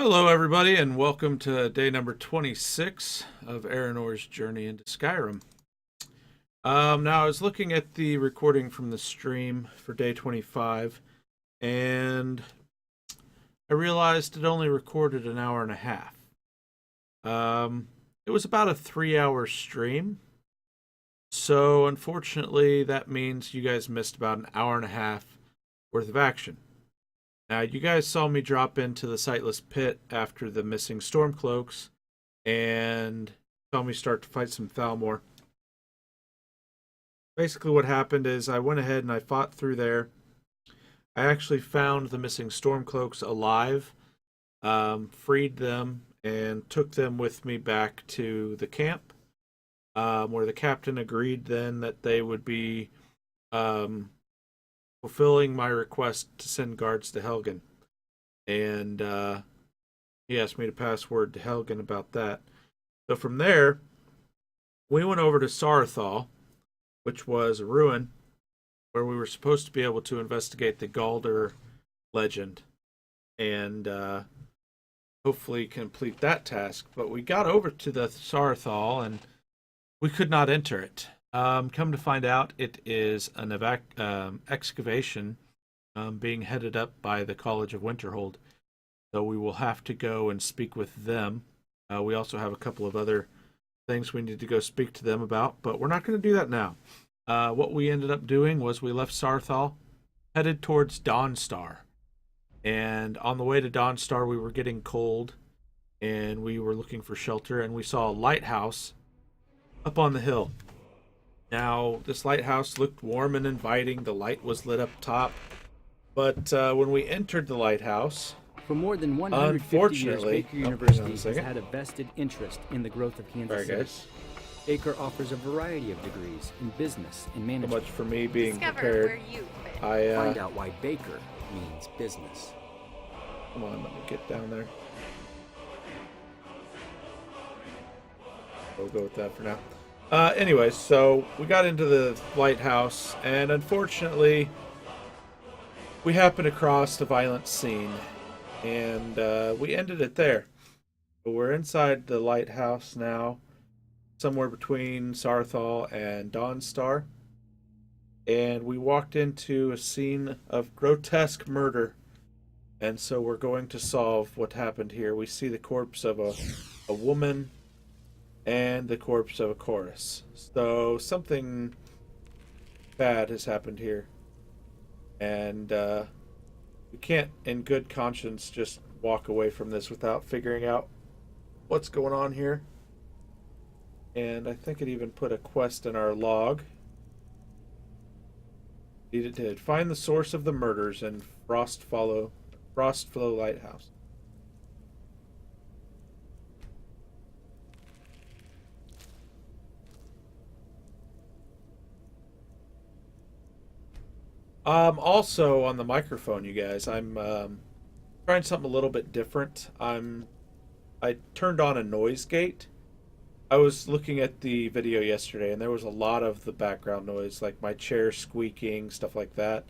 Hello, everybody, and welcome to day number 26 of Errannor's journey into Skyrim. Now, I was looking at the recording from the stream for day 25, and I realized it only recorded an hour and a half. It was about a 3-hour stream, so unfortunately, that means you guys missed about an hour and a half worth of action. Now, you guys saw me drop into the Sightless Pit after the missing Stormcloaks, and saw me start to fight some Thalmor. Basically, what happened is I went ahead and I fought through there. I actually found the missing Stormcloaks alive, freed them, and took them with me back to the camp, where the captain agreed then that they would be fulfilling my request to send guards to Helgen. And he asked me to pass word to Helgen about that. So from there, we went over to Saarthal, which was a ruin where we were supposed to be able to investigate the Galder legend and hopefully complete that task. But we got over to the Saarthal and we could not enter it. Come to find out, it is an excavation being headed up by the College of Winterhold. So we will have to go and speak with them. We also have a couple of other things we need to go speak to them about, but we're not going to do that now. What we ended up doing was we left Saarthal, headed towards Dawnstar. And on the way to Dawnstar, we were getting cold, and we were looking for shelter, and we saw a lighthouse up on the hill. Now, this lighthouse looked warm and inviting. The light was lit up top. But when we entered the lighthouse, for more than 150 years, Baker University has had a vested interest in the growth of Kansas City. Guys. Baker offers a variety of degrees in business and So management. much for me being Discover prepared. where you fit. Find out why Baker means business. Come on, let me get down there. We'll go with that for now. Anyways, so we got into the lighthouse, and unfortunately, we happened across a violent scene, and we ended it there. But we're inside the lighthouse now, somewhere between Saarthal and Dawnstar, and we walked into a scene of grotesque murder, and so we're going to solve what happened here. We see the corpse of a woman and the corpse of a chorus. So something bad has happened here. And we can't, in good conscience, just walk away from this without figuring out what's going on here. And I think it even put a quest in our log. It did. Find the source of the murders in Frostflow Lighthouse. Also on the microphone, you guys, I'm trying something a little bit different. I turned on a noise gate. I was looking at the video yesterday, and there was a lot of the background noise, like my chair squeaking, stuff like that.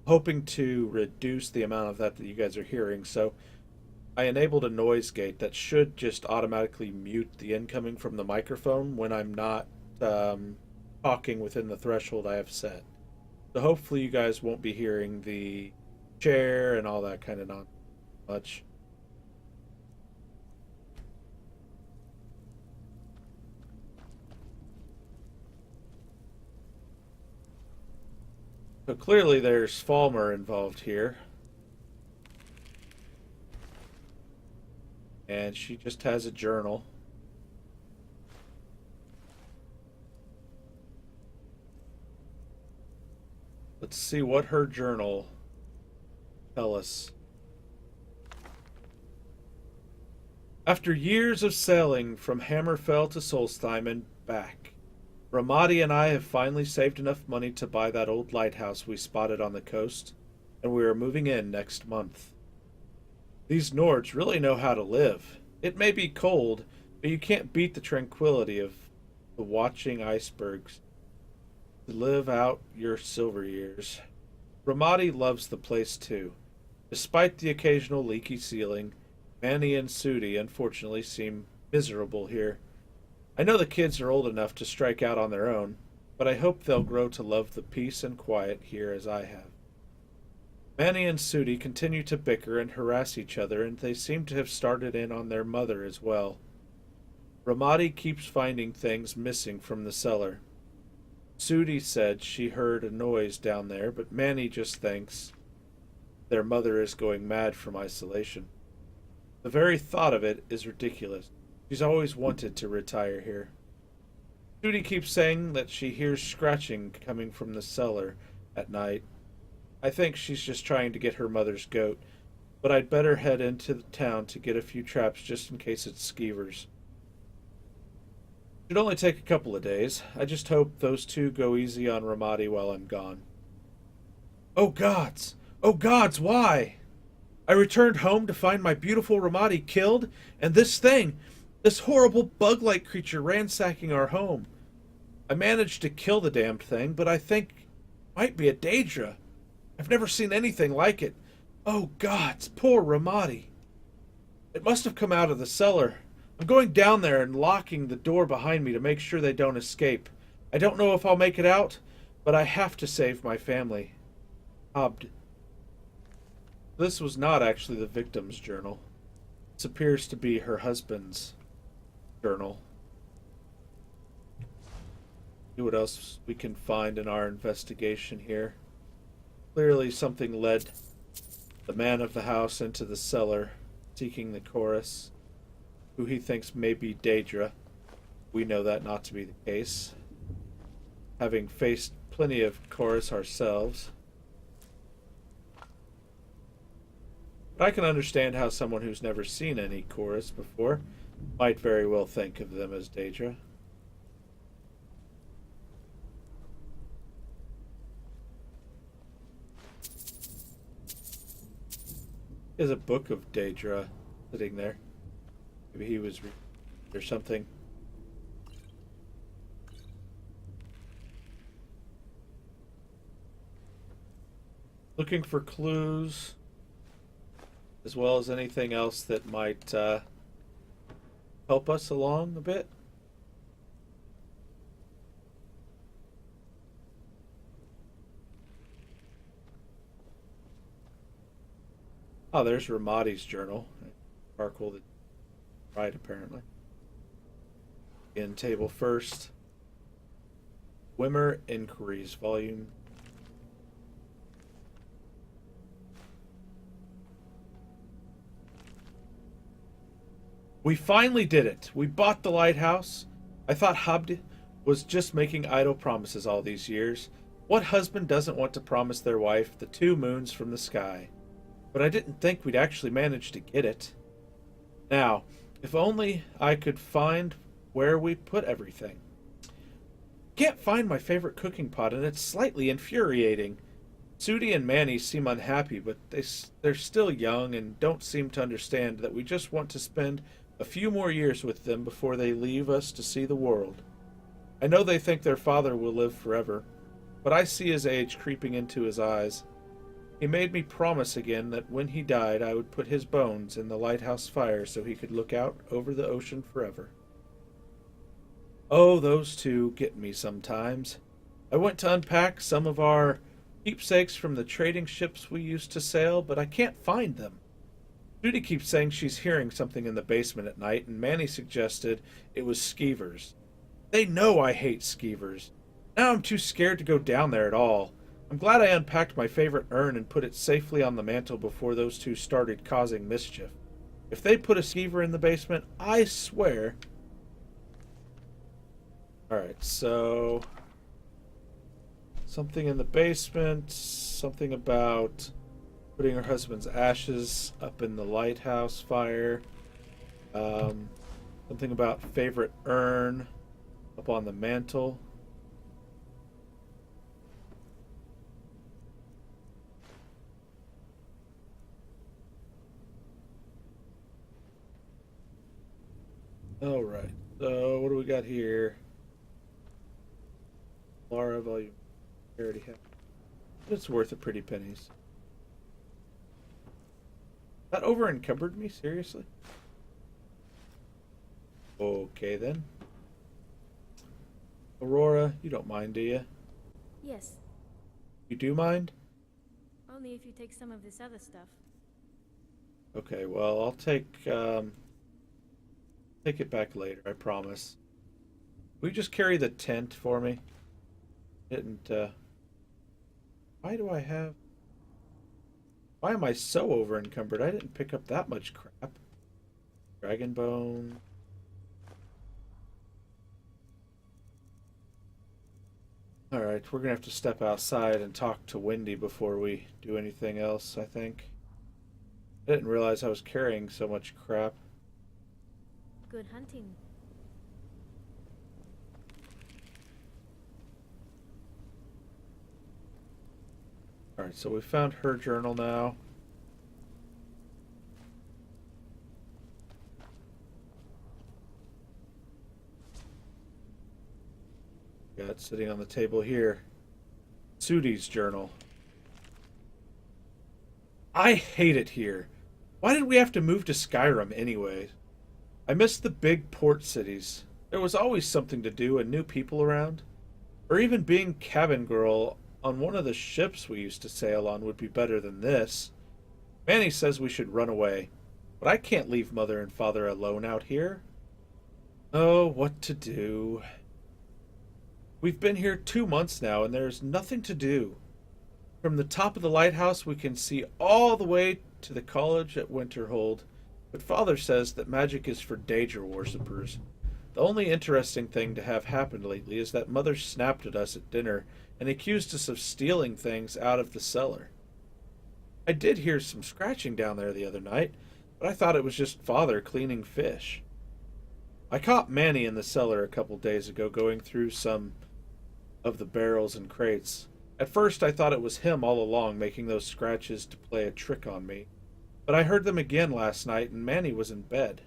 Hoping to reduce the amount of that you guys are hearing, so I enabled a noise gate that should just automatically mute the incoming from the microphone when I'm not talking within the threshold I have set. So hopefully you guys won't be hearing the chair and all that kind of not much. So clearly there's Falmer involved here. And she just has a journal. Let's see what her journal tell us. After years of sailing from Hammerfell to Solstheim and back, Ramadi and I have finally saved enough money to buy that old lighthouse we spotted on the coast, and we are moving in next month. These Nords really know how to live. It may be cold, but you can't beat the tranquility of the watching icebergs to live out your silver years. Ramadi loves the place too. Despite the occasional leaky ceiling, Manny and Sudi, unfortunately, seem miserable here. I know the kids are old enough to strike out on their own, but I hope they'll grow to love the peace and quiet here as I have. Manny and Sudi continue to bicker and harass each other, and they seem to have started in on their mother as well. Ramadi keeps finding things missing from the cellar. Sudi said she heard a noise down there, but Manny just thinks their mother is going mad from isolation. The very thought of it is ridiculous. She's always wanted to retire here. Sudi keeps saying that she hears scratching coming from the cellar at night. I think she's just trying to get her mother's goat, but I'd better head into the town to get a few traps just in case it's skeevers. Should only take a couple of days. I just hope those two go easy on Ramadi while I'm gone. Oh gods! Oh gods, why? I returned home to find my beautiful Ramadi killed, and this horrible bug-like creature ransacking our home. I managed to kill the damned thing, but I think it might be a Daedra. I've never seen anything like it. Oh gods, poor Ramadi. It must have come out of the cellar. I'm going down there and locking the door behind me to make sure they don't escape. I don't know if I'll make it out, but I have to save my family. Abd. This was not actually the victim's journal. This appears to be her husband's journal. See what else we can find in our investigation here. Clearly something led the man of the house into the cellar, seeking the chorus, who he thinks may be Daedra. We know that not to be the case, having faced plenty of chorus ourselves. But I can understand how someone who's never seen any chorus before might very well think of them as Daedra. There's a book of Daedra sitting there. Maybe he was or something. Looking for clues, as well as anything else that might help us along a bit. Oh, there's Ramadi's journal. Charcoal that right, apparently. In table first. Wimmer Inquiries, volume. We finally did it. We bought the lighthouse. I thought Habd was just making idle promises all these years. What husband doesn't want to promise their wife the 2 moons from the sky? But I didn't think we'd actually manage to get it. Now, if only I could find where we put everything. Can't find my favorite cooking pot, and it's slightly infuriating. Sudi and Manny seem unhappy, but they're still young and don't seem to understand that we just want to spend a few more years with them before they leave us to see the world. I know they think their father will live forever, but I see his age creeping into his eyes. He made me promise again that when he died I would put his bones in the lighthouse fire so he could look out over the ocean forever. Oh, those two get me sometimes. I went to unpack some of our keepsakes from the trading ships we used to sail, but I can't find them. Judy keeps saying she's hearing something in the basement at night, and Manny suggested it was skeevers. They know I hate skeevers. Now I'm too scared to go down there at all. I'm glad I unpacked my favorite urn and put it safely on the mantel before those two started causing mischief. If they put a skeever in the basement, I swear... Alright, so... something in the basement, something about putting her husband's ashes up in the lighthouse fire, something about favorite urn up on the mantle. Alright, so what do we got here? Laura, volume. I already have. It's worth a pretty pennies. That over encumbered me? Seriously? Okay then. Aurora, you don't mind, do you? Yes, You do mind? only if you take some of this other stuff. Okay, well, I'll take it back later, I promise. Will you just carry the tent for me? Didn't, why do I have... Why am I so over encumbered? I didn't pick up that much crap. Dragon bone. Alright, we're gonna have to step outside and talk to Wendy before we do anything else, I think. I didn't realize I was carrying so much crap. Good hunting. Alright, so we found her journal now. Got it sitting on the table here. Judys Journal. I hate it here. Why did we have to move to Skyrim anyway? I miss the big port cities. There was always something to do and new people around. Or even being cabin girl on one of the ships we used to sail on would be better than this. Manny says we should run away, but I can't leave Mother and Father alone out here. Oh, what to do? We've been here 2 months now, and there's nothing to do. From the top of the lighthouse, we can see all the way to the college at Winterhold, but Father says that magic is for danger worshippers. The only interesting thing to have happened lately is that Mother snapped at us at dinner and accused us of stealing things out of the cellar. I did hear some scratching down there the other night, but I thought it was just Father cleaning fish. I caught Manny in the cellar a couple days ago going through some of the barrels and crates. At first I thought it was him all along making those scratches to play a trick on me, but I heard them again last night and Manny was in bed.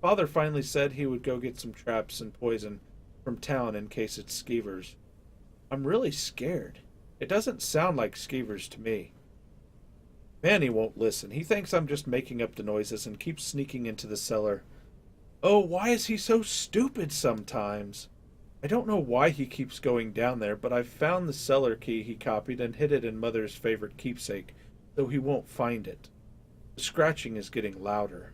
Father finally said he would go get some traps and poison from town in case it's skeevers. I'm really scared. It doesn't sound like skeevers to me. Manny won't listen. He thinks I'm just making up the noises and keeps sneaking into the cellar. Oh, why is he so stupid sometimes? I don't know why he keeps going down there, but I've found the cellar key he copied and hid it in Mother's favorite keepsake, though he won't find it. The scratching is getting louder.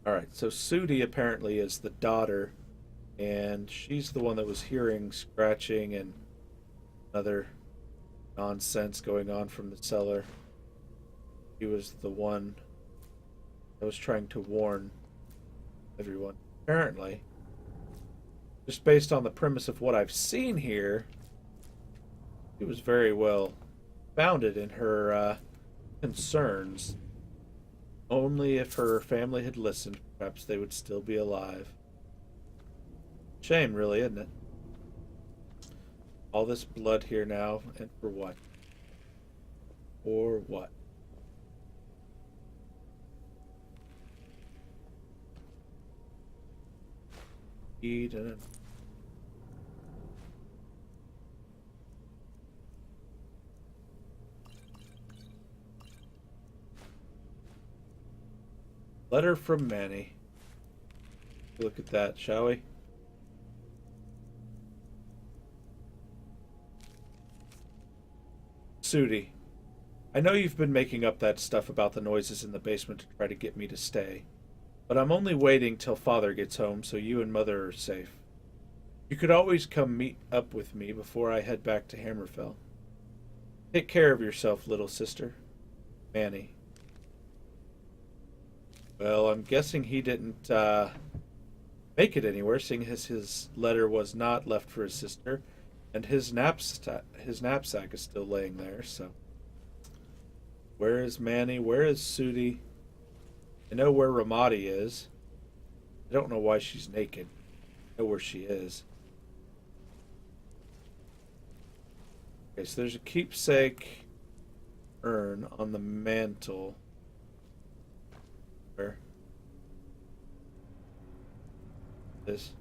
Alright, so Sudi apparently is the daughter, and she's the one that was hearing scratching and other nonsense going on from the cellar. She was the one that was trying to warn everyone. Apparently, just based on the premise of what I've seen here, she was very well founded in her concerns. Only if her family had listened, perhaps they would still be alive. Shame, really, isn't it? All this blood here now, and for what? For what? Eat and letter from Manny. Look at that, shall we? Sudi, I know you've been making up that stuff about the noises in the basement to try to get me to stay, but I'm only waiting till Father gets home so you and Mother are safe. You could always come meet up with me before I head back to Hammerfell. Take care of yourself, little sister. Manny. Well, I'm guessing he didn't make it anywhere, seeing as his letter was not left for his sister, and his knapsack is still laying there, so... Where is Manny? Where is Sudi? I know where Ramadi is. I don't know why she's naked. I know where she is. Okay, so there's a keepsake urn on the mantle. Where? This.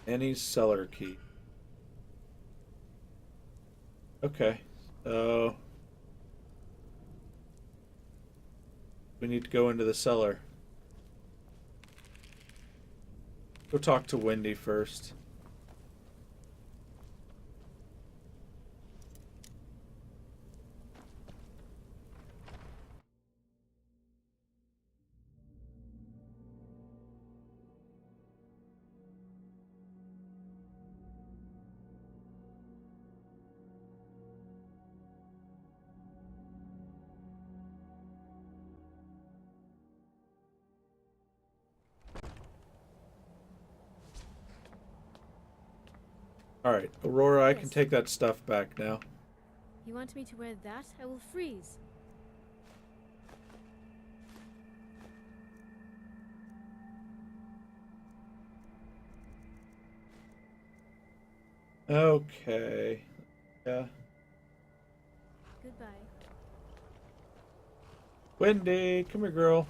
Annie's cellar key. Okay. So we need to go into the cellar. Go talk to Wendy first. Alright, Aurora, I can Yes. take that stuff back now. You want me to wear that? I will freeze. Okay. Yeah. Goodbye. Wendy, come here, girl.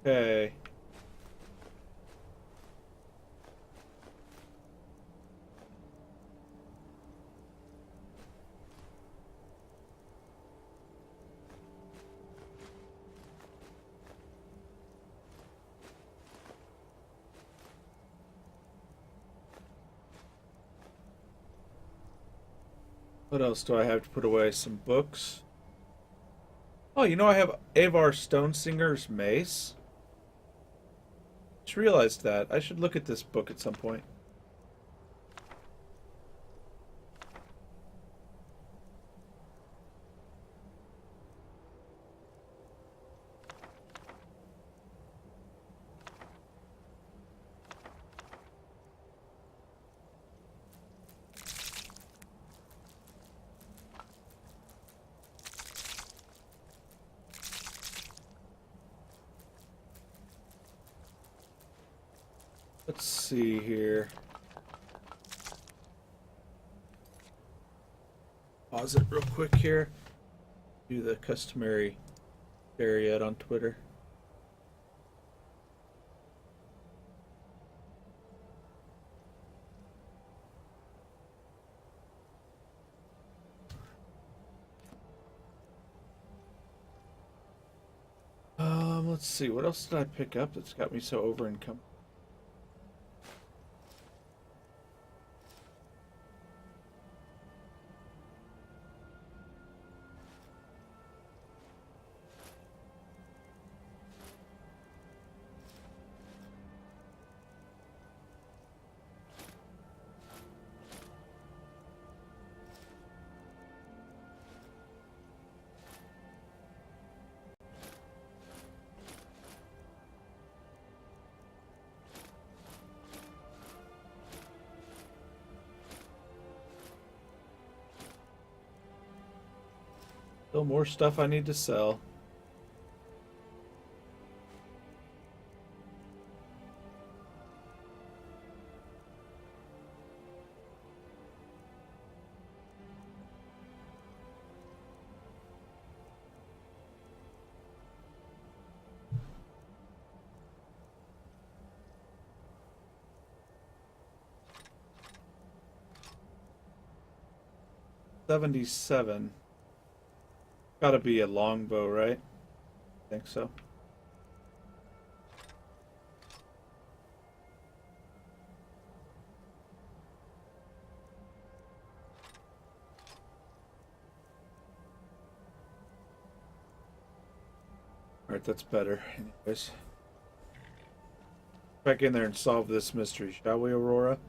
Okay. What else do I have to put away? Some books. Oh, you know I have Avar Stonesinger's Mace. Just realized that. I should look at this book at some point. Let's see here. Pause it real quick here. Do the customary share yet on Twitter. Let's see. What else did I pick up that's got me so over encumbered? Still more stuff I need to sell. $77. Gotta be a longbow, right? I think so. Alright, that's better. Anyways. Back in there and solve this mystery, shall we, Aurora?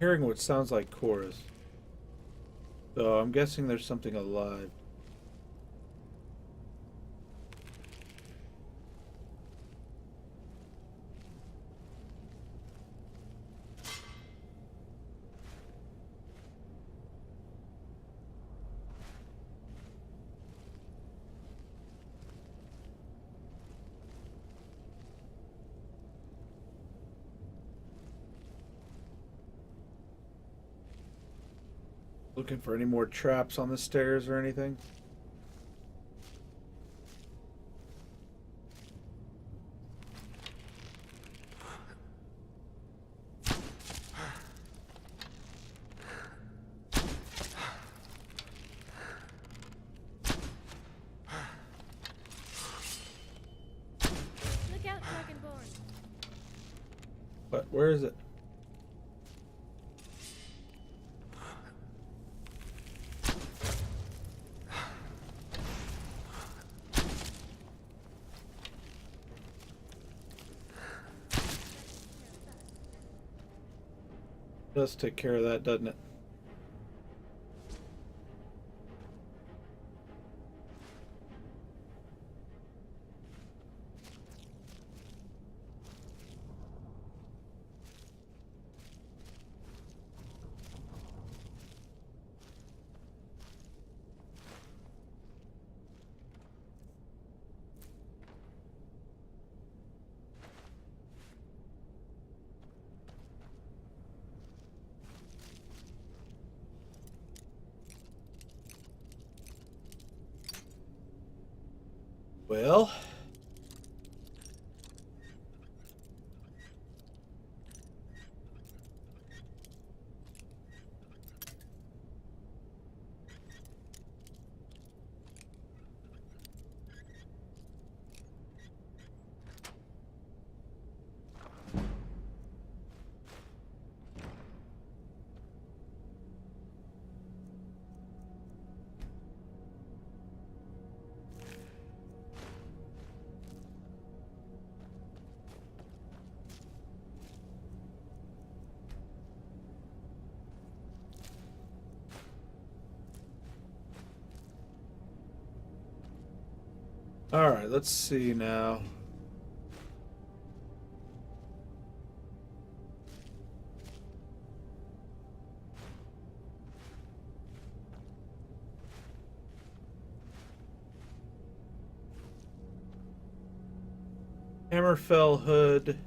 Hearing what sounds like chorus. So I'm guessing there's something alive. Looking for any more traps on the stairs or anything? Look out, Dragonborn. But where is it? Does take care of that, doesn't it? Well, all right, let's see now. Hammerfell Hood.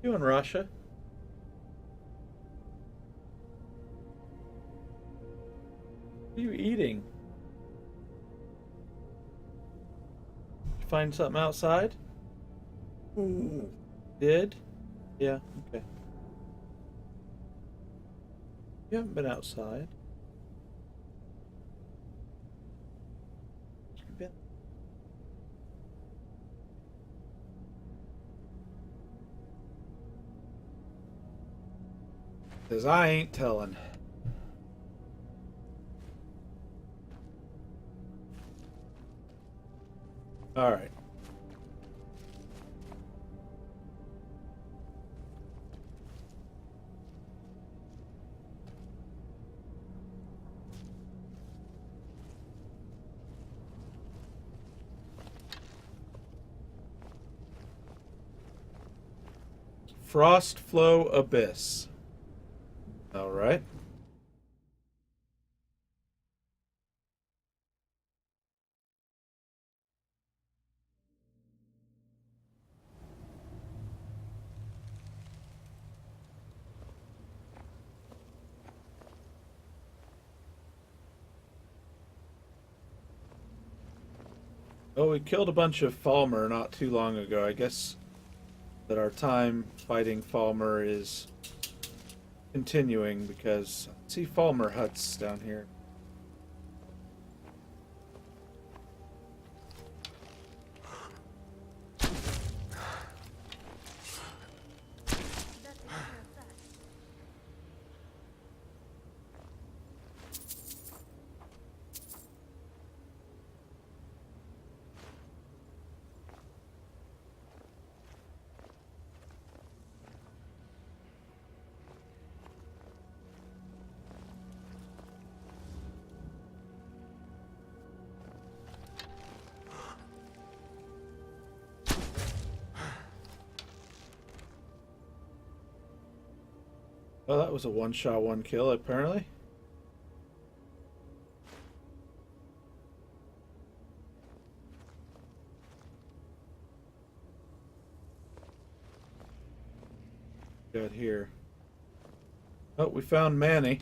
You in Russia? What are you eating? Did you find something outside? Did? Yeah, okay. You haven't been outside. You've been. Cause I ain't telling. All right. Frost Flow Abyss. All right. Oh, we killed a bunch of Falmer not too long ago. I guess that our time fighting Falmer is continuing because I see Falmer huts down here. Well, that was a one-shot, one-kill, apparently. Got here. Oh, we found Manny.